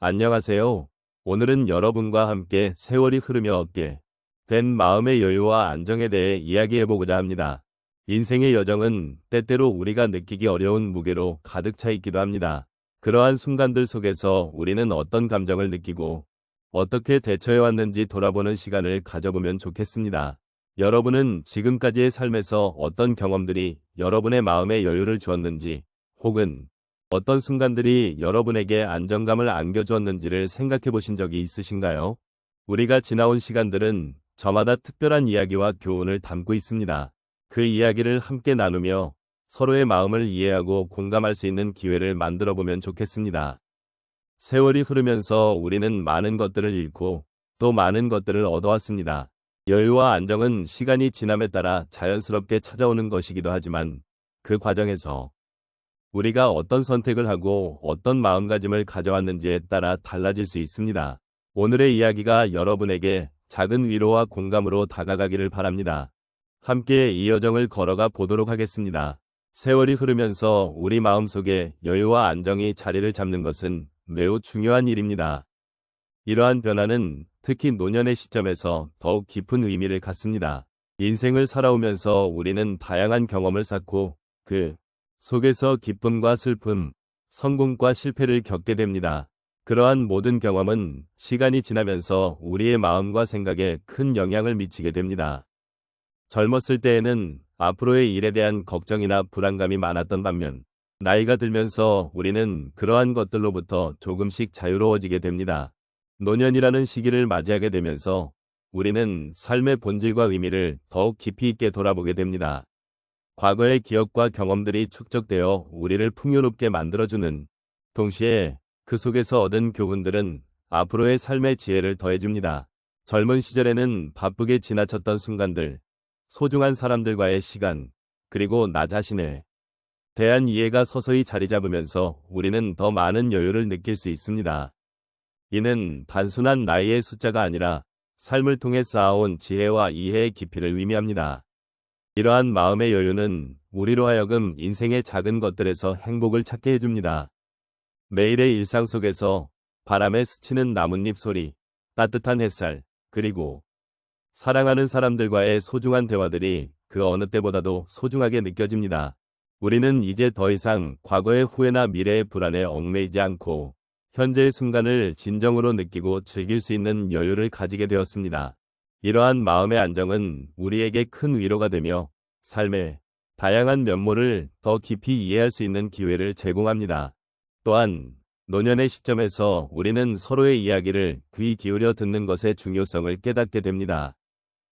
안녕하세요. 오늘은 여러분과 함께 세월이 흐르며 얻게 된 마음의 여유와 안정에 대해 이야기해보고자 합니다. 인생의 여정은 때때로 우리가 느끼기 어려운 무게로 가득 차 있기도 합니다. 그러한 순간들 속에서 우리는 어떤 감정을 느끼고 어떻게 대처해왔는지 돌아보는 시간을 가져보면 좋겠습니다. 여러분은 지금까지의 삶에서 어떤 경험들이 여러분의 마음에 여유를 주었는지, 혹은 어떤 순간들이 여러분에게 안정감을 안겨주었는지를 생각해 보신 적이 있으신가요? 우리가 지나온 시간들은 저마다 특별한 이야기와 교훈을 담고 있습니다. 그 이야기를 함께 나누며 서로의 마음을 이해하고 공감할 수 있는 기회를 만들어 보면 좋겠습니다. 세월이 흐르면서 우리는 많은 것들을 잃고 또 많은 것들을 얻어왔습니다. 여유와 안정은 시간이 지남에 따라 자연스럽게 찾아오는 것이기도 하지만 그 과정에서 우리가 어떤 선택을 하고 어떤 마음가짐을 가져왔는지에 따라 달라질 수 있습니다. 오늘의 이야기가 여러분에게 작은 위로와 공감으로 다가가기를 바랍니다. 함께 이 여정을 걸어가 보도록 하겠습니다. 세월이 흐르면서 우리 마음속에 여유와 안정이 자리를 잡는 것은 매우 중요한 일입니다. 이러한 변화는 특히 노년의 시점에서 더욱 깊은 의미를 갖습니다. 인생을 살아오면서 우리는 다양한 경험을 쌓고 그 속에서 기쁨과 슬픔, 성공과 실패를 겪게 됩니다. 그러한 모든 경험은 시간이 지나면서 우리의 마음과 생각에 큰 영향을 미치게 됩니다. 젊었을 때에는 앞으로의 일에 대한 걱정이나 불안감이 많았던 반면, 나이가 들면서 우리는 그러한 것들로부터 조금씩 자유로워지게 됩니다. 노년이라는 시기를 맞이하게 되면서 우리는 삶의 본질과 의미를 더욱 깊이 있게 돌아보게 됩니다. 과거의 기억과 경험들이 축적되어 우리를 풍요롭게 만들어주는 동시에 그 속에서 얻은 교훈들은 앞으로의 삶의 지혜를 더해줍니다. 젊은 시절에는 바쁘게 지나쳤던 순간들, 소중한 사람들과의 시간, 그리고 나 자신에 대한 이해가 서서히 자리 잡으면서 우리는 더 많은 여유를 느낄 수 있습니다. 이는 단순한 나이의 숫자가 아니라 삶을 통해 쌓아온 지혜와 이해의 깊이를 의미합니다. 이러한 마음의 여유는 우리로 하여금 인생의 작은 것들에서 행복을 찾게 해줍니다. 매일의 일상 속에서 바람에 스치는 나뭇잎 소리, 따뜻한 햇살, 그리고 사랑하는 사람들과의 소중한 대화들이 그 어느 때보다도 소중하게 느껴집니다. 우리는 이제 더 이상 과거의 후회나 미래의 불안에 얽매이지 않고 현재의 순간을 진정으로 느끼고 즐길 수 있는 여유를 가지게 되었습니다. 이러한 마음의 안정은 우리에게 큰 위로가 되며 삶의 다양한 면모를 더 깊이 이해할 수 있는 기회를 제공합니다. 또한 노년의 시점에서 우리는 서로의 이야기를 귀 기울여 듣는 것의 중요성을 깨닫게 됩니다.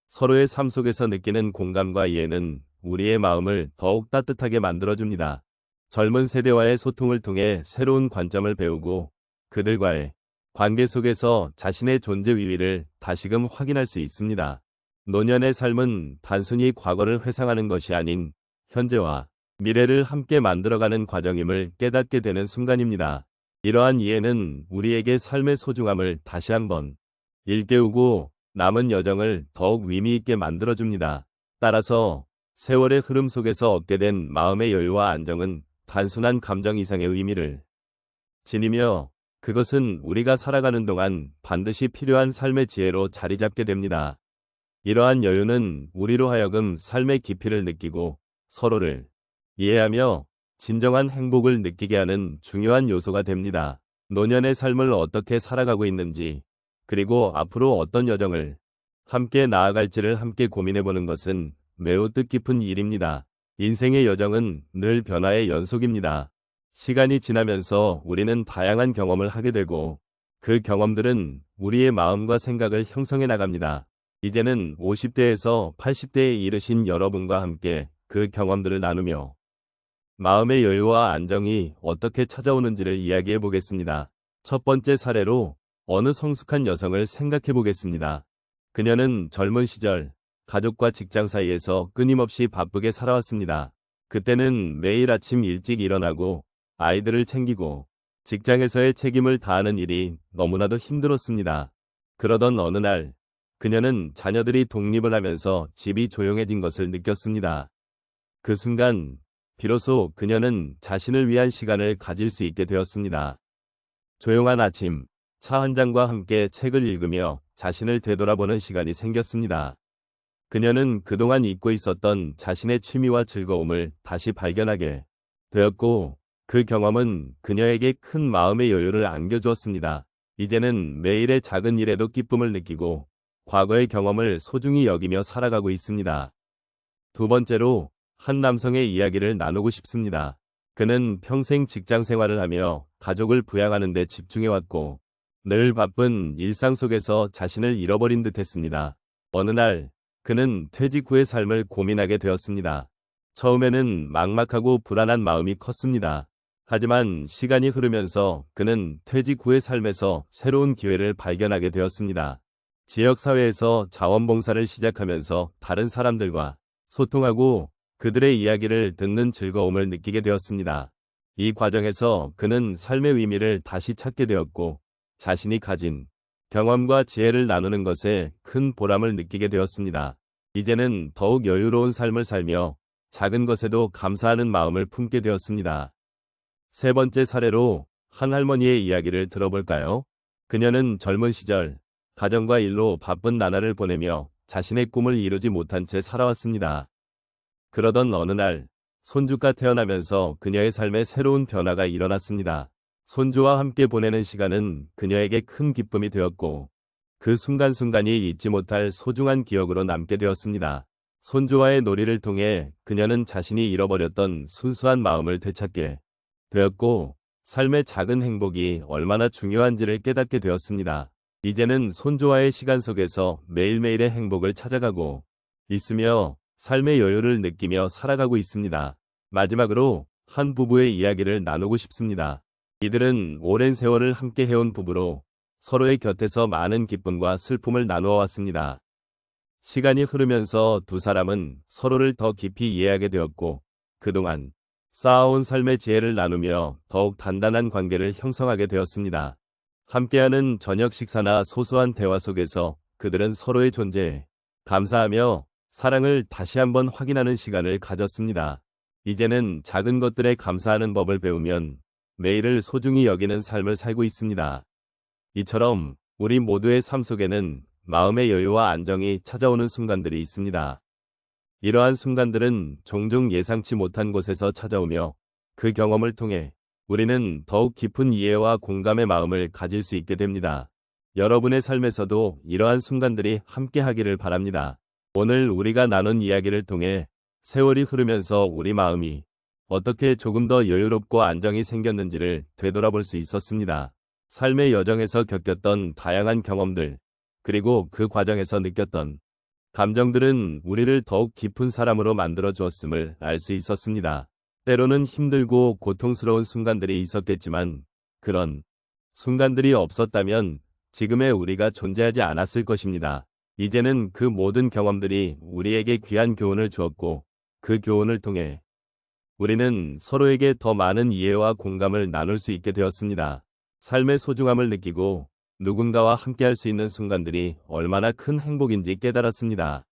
서로의 삶 속에서 느끼는 공감과 이해는 우리의 마음을 더욱 따뜻하게 만들어줍니다. 젊은 세대와의 소통을 통해 새로운 관점을 배우고 그들과의 관계 속에서 자신의 존재 위위를 다시금 확인할 수 있습니다. 노년의 삶은 단순히 과거를 회상하는 것이 아닌 현재와 미래를 함께 만들어가는 과정임을 깨닫게 되는 순간입니다. 이러한 이해는 우리에게 삶의 소중함을 다시 한번 일깨우고 남은 여정을 더욱 의미 있게 만들어줍니다. 따라서 세월의 흐름 속에서 얻게 된 마음의 여유와 안정은 단순한 감정 이상의 의미를 지니며 그것은 우리가 살아가는 동안 반드시 필요한 삶의 지혜로 자리 잡게 됩니다. 이러한 여유는 우리로 하여금 삶의 깊이를 느끼고 서로를 이해하며 진정한 행복을 느끼게 하는 중요한 요소가 됩니다. 노년의 삶을 어떻게 살아가고 있는지, 그리고 앞으로 어떤 여정을 함께 나아갈지를 함께 고민해보는 것은 매우 뜻깊은 일입니다. 인생의 여정은 늘 변화의 연속입니다. 시간이 지나면서 우리는 다양한 경험을 하게 되고 그 경험들은 우리의 마음과 생각을 형성해 나갑니다. 이제는 50대에서 80대에 이르신 여러분과 함께 그 경험들을 나누며 마음의 여유와 안정이 어떻게 찾아오는지를 이야기해 보겠습니다. 첫 번째 사례로 어느 성숙한 여성을 생각해 보겠습니다. 그녀는 젊은 시절 가족과 직장 사이에서 끊임없이 바쁘게 살아왔습니다. 그때는 매일 아침 일찍 일어나고 아이들을 챙기고 직장에서의 책임을 다하는 일이 너무나도 힘들었습니다. 그러던 어느 날 그녀는 자녀들이 독립을 하면서 집이 조용해진 것을 느꼈습니다. 그 순간 비로소 그녀는 자신을 위한 시간을 가질 수 있게 되었습니다. 조용한 아침, 차 한 잔과 함께 책을 읽으며 자신을 되돌아보는 시간이 생겼습니다. 그녀는 그동안 잊고 있었던 자신의 취미와 즐거움을 다시 발견하게 되었고, 그 경험은 그녀에게 큰 마음의 여유를 안겨주었습니다. 이제는 매일의 작은 일에도 기쁨을 느끼고 과거의 경험을 소중히 여기며 살아가고 있습니다. 두 번째로, 한 남성의 이야기를 나누고 싶습니다. 그는 평생 직장 생활을 하며 가족을 부양하는 데 집중해왔고, 늘 바쁜 일상 속에서 자신을 잃어버린 듯 했습니다. 어느 날, 그는 퇴직 후의 삶을 고민하게 되었습니다. 처음에는 막막하고 불안한 마음이 컸습니다. 하지만 시간이 흐르면서 그는 퇴직 후의 삶에서 새로운 기회를 발견하게 되었습니다. 지역사회에서 자원봉사를 시작하면서 다른 사람들과 소통하고 그들의 이야기를 듣는 즐거움을 느끼게 되었습니다. 이 과정에서 그는 삶의 의미를 다시 찾게 되었고, 자신이 가진 경험과 지혜를 나누는 것에 큰 보람을 느끼게 되었습니다. 이제는 더욱 여유로운 삶을 살며 작은 것에도 감사하는 마음을 품게 되었습니다. 세 번째 사례로 한 할머니의 이야기를 들어볼까요? 그녀는 젊은 시절 가정과 일로 바쁜 나날을 보내며 자신의 꿈을 이루지 못한 채 살아왔습니다. 그러던 어느 날 손주가 태어나면서 그녀의 삶에 새로운 변화가 일어났습니다. 손주와 함께 보내는 시간은 그녀에게 큰 기쁨이 되었고, 그 순간순간이 잊지 못할 소중한 기억으로 남게 되었습니다. 손주와의 놀이를 통해 그녀는 자신이 잃어버렸던 순수한 마음을 되찾게 되었고, 삶의 작은 행복이 얼마나 중요한지를 깨닫게 되었습니다. 이제는 손주와의 시간 속에서 매일매일의 행복을 찾아가고 있으며 삶의 여유를 느끼며 살아가고 있습니다. 마지막으로 한 부부의 이야기를 나누고 싶습니다. 이들은 오랜 세월을 함께 해온 부부로 서로의 곁에서 많은 기쁨과 슬픔을 나누어 왔습니다. 시간이 흐르면서 두 사람은 서로를 더 깊이 이해하게 되었고, 그동안 쌓아온 삶의 지혜를 나누며 더욱 단단한 관계를 형성하게 되었습니다. 함께하는 저녁 식사나 소소한 대화 속에서 그들은 서로의 존재에 감사하며 사랑을 다시 한번 확인하는 시간을 가졌습니다. 이제는 작은 것들에 감사하는 법을 배우면 매일을 소중히 여기는 삶을 살고 있습니다. 이처럼 우리 모두의 삶 속에는 마음의 여유와 안정이 찾아오는 순간들이 있습니다. 이러한 순간들은 종종 예상치 못한 곳에서 찾아오며, 그 경험을 통해 우리는 더욱 깊은 이해와 공감의 마음을 가질 수 있게 됩니다. 여러분의 삶에서도 이러한 순간들이 함께하기를 바랍니다. 오늘 우리가 나눈 이야기를 통해 세월이 흐르면서 우리 마음이 어떻게 조금 더 여유롭고 안정이 생겼는지를 되돌아볼 수 있었습니다. 삶의 여정에서 겪었던 다양한 경험들, 그리고 그 과정에서 느꼈던 감정들은 우리를 더욱 깊은 사람으로 만들어 주었음을 알 수 있었습니다. 때로는 힘들고 고통스러운 순간들이 있었겠지만, 그런 순간들이 없었다면 지금의 우리가 존재하지 않았을 것입니다. 이제는 그 모든 경험들이 우리에게 귀한 교훈을 주었고, 그 교훈을 통해 우리는 서로에게 더 많은 이해와 공감을 나눌 수 있게 되었습니다. 삶의 소중함을 느끼고 누군가와 함께할 수 있는 순간들이 얼마나 큰 행복인지 깨달았습니다.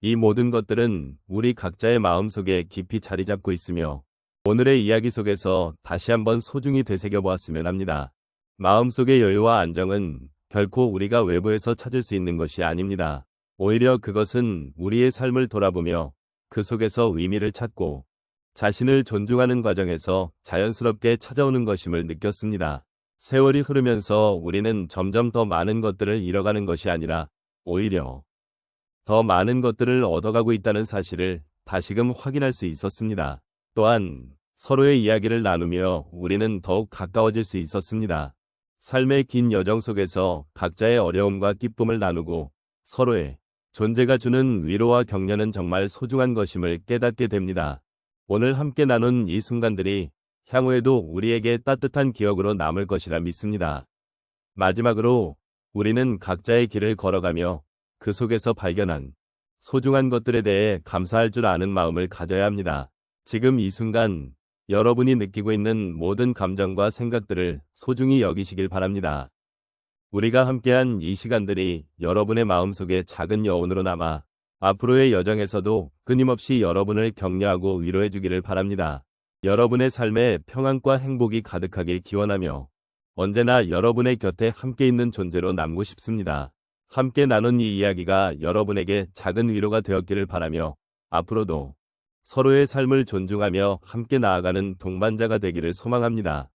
이 모든 것들은 우리 각자의 마음속에 깊이 자리 잡고 있으며, 오늘의 이야기 속에서 다시 한번 소중히 되새겨보았으면 합니다. 마음속의 여유와 안정은 결코 우리가 외부에서 찾을 수 있는 것이 아닙니다. 오히려 그것은 우리의 삶을 돌아보며 그 속에서 의미를 찾고 자신을 존중하는 과정에서 자연스럽게 찾아오는 것임을 느꼈습니다. 세월이 흐르면서 우리는 점점 더 많은 것들을 잃어가는 것이 아니라 오히려 더 많은 것들을 얻어가고 있다는 사실을 다시금 확인할 수 있었습니다. 또한 서로의 이야기를 나누며 우리는 더욱 가까워질 수 있었습니다. 삶의 긴 여정 속에서 각자의 어려움과 기쁨을 나누고 서로의 존재가 주는 위로와 격려는 정말 소중한 것임을 깨닫게 됩니다. 오늘 함께 나눈 이 순간들이 향후에도 우리에게 따뜻한 기억으로 남을 것이라 믿습니다. 마지막으로 우리는 각자의 길을 걸어가며 그 속에서 발견한 소중한 것들에 대해 감사할 줄 아는 마음을 가져야 합니다. 지금 이 순간 여러분이 느끼고 있는 모든 감정과 생각들을 소중히 여기시길 바랍니다. 우리가 함께한 이 시간들이 여러분의 마음속에 작은 여운으로 남아 앞으로의 여정에서도 끊임없이 여러분을 격려하고 위로해 주기를 바랍니다. 여러분의 삶에 평안과 행복이 가득하길 기원하며 언제나 여러분의 곁에 함께 있는 존재로 남고 싶습니다. 함께 나눈 이 이야기가 여러분에게 작은 위로가 되었기를 바라며 앞으로도 서로의 삶을 존중하며 함께 나아가는 동반자가 되기를 소망합니다.